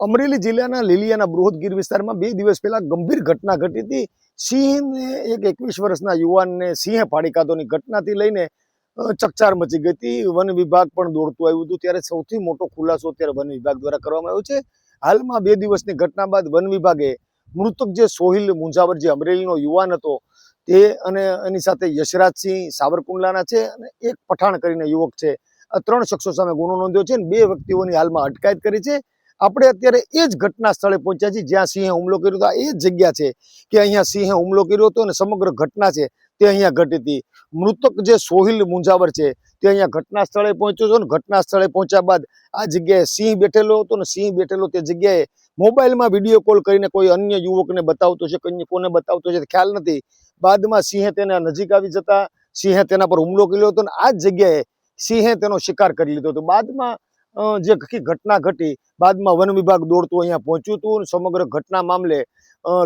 અમરેલી જિલ્લાના લીલિયાના બૃહદગીર વિસ્તારમાં 2 દિવસ પહેલા ગંભીર ઘટના ઘટી હતી। સિંહને એક 21 વર્ષના યુવાનને સિંહે ફાડી ખાધોની ઘટનાથી લઈને ચકચાર મચી ગઈ હતી। વન વિભાગ પણ દોડતું આવ્યું હતું। ત્યારે સૌથી મોટો ખુલાસો અત્યારે વન વિભાગ દ્વારા કરવામાં આવ્યો છે। હાલમાં 2 દિવસની ઘટના બાદ વન વિભાગે મૃતક જે સોહિલ મુંજાવર જે અમરેલીનો યુવાન હતો તે અને એની સાથે યશરાજસિંહ સાવરકુંડલાના છે અને એક પઠાણ કરીને યુવક છે, આ 3 શખ્સો સામે ગુનો નોંધ્યો છે અને 2 વ્યક્તિઓની હાલમાં અટકાયત કરી છે। આપણે અત્યારે એ જ ઘટના સ્થળે પહોંચ્યા છીએ જ્યાં સિંહે હુમલો કર્યો હતો। આ એ જ જગ્યા છે કે અહીંયા સિંહે હુમલો કર્યો હતો અને સમગ્ર ઘટના છે તે અહીંયા ઘટી હતી। મૃતક જે સોહિલ મુંજાવર છે તે અહીંયા ઘટના સ્થળે પહોંચ્યો છે અને ઘટના સ્થળે પહોંચ્યા બાદ આ જગ્યાએ સિંહ બેઠેલો હતો અને સિંહ બેઠેલો તે જગ્યાએ મોબાઈલમાં વિડીયો કોલ કરીને કોઈ અન્ય યુવકને બતાવતો છે, કોને બતાવતો છે ખ્યાલ નથી। બાદમાં સિંહે તેના નજીક આવી જતા સિંહે તેના પર હુમલો કર્યો હતો અને આ જ જગ્યાએ સિંહે તેનો શિકાર કરી લીધો હતો। બાદમાં જે ઘટના ઘટી બાદમાં વન વિભાગ દોડતું અહીંયા પહોંચ્યું હતું અને સમગ્ર ઘટના મામલે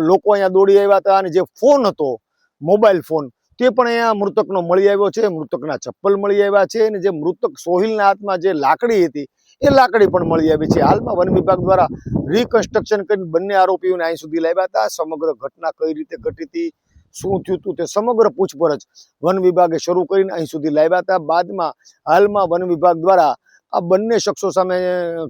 લોકો અહીંયા દોડી આવ્યા હતા અને જે ફોન હતો મોબાઈલ ફોન તે પણ અહીંયા મૃતકનો મળી આવ્યો છે। મૃતકના ચપ્પલ મળી આવ્યા છે અને જે મૃતક સોહિલના હાથમાં જે લાકડી હતી એ લાકડી પણ મળી આવી છે। હાલમાં વન વિભાગ દ્વારા રિકન્સ્ટ્રક્શન કરીને બંને આરોપીઓને અહીં સુધી લાવ્યા હતા। સમગ્ર ઘટના કઈ રીતે ઘટી હતી, શું થયું હતું તે સમગ્ર પૂછપરછ વન વિભાગે શરૂ કરીને અહીં સુધી લાવ્યા હતા। બાદમાં હાલમાં વન વિભાગ દ્વારા આ બંને શખ્સો સામે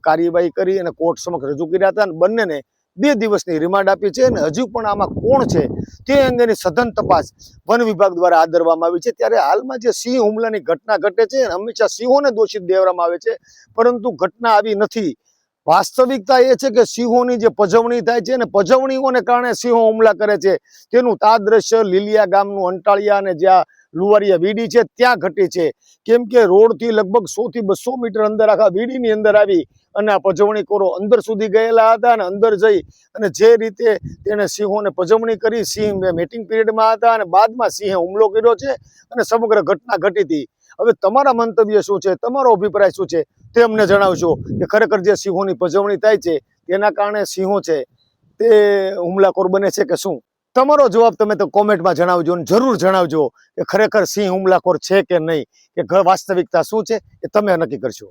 કાર્યવાહી કરી અને કોર્ટ સમક્ષ રજૂ કર્યા હતા અને બંનેને 2 દિવસની રિમાન્ડ આપી છે અને હજુ પણ આમાં કોણ છે તે અંગેની સઘન તપાસ વન વિભાગ દ્વારા હાથ ધરવામાં આવી છે। ત્યારે હાલમાં જે સિંહ હુમલાની ઘટના ઘટે છે હંમેશા સિંહોને દોષિત દેવામાં આવે છે, પરંતુ ઘટના આવી નથી। વાસ્તવિકતા એ છે કે સિંહોની જે પજવણી થાય છે અને પજવણીઓને કારણે સિંહો હુમલા કરે છે તેનું તાદ્રશ્ય લીલિયા ગામનું અંટાળિયા અને જ્યાં લુવારિયા વીડી છે ત્યાં ઘટી છે। કેમ કે રોડથી લગભગ 100 થી 200 મીટર અંદર આખા વીડીની અંદર આવી અને આ પજવણીખોરો અંદર સુધી ગયેલા હતા અને અંદર જઈ અને જે રીતે તેને સિંહોને પજવણી કરી, સિંહ મીટિંગ પીરિયડમાં હતા અને બાદમાં સિંહે હુમલો કર્યો છે અને સમગ્ર ઘટના ઘટી હતી। હવે તમારા મંતવ્ય શું છે, તમારો અભિપ્રાય શું છે તે અમને જણાવશો કે ખરેખર જે સિંહોની પજવણી થાય છે તેના કારણે સિંહો છે તે હુમલાખોર બને છે કે શું? તમારો જવાબ તમે તો કોમેન્ટમાં જણાવજો અને જરૂર જણાવજો કે ખરેખર સિંહ હુમલાખોર છે કે નહીં, કે વાસ્તવિકતા શું છે એ તમે નક્કી કરશો।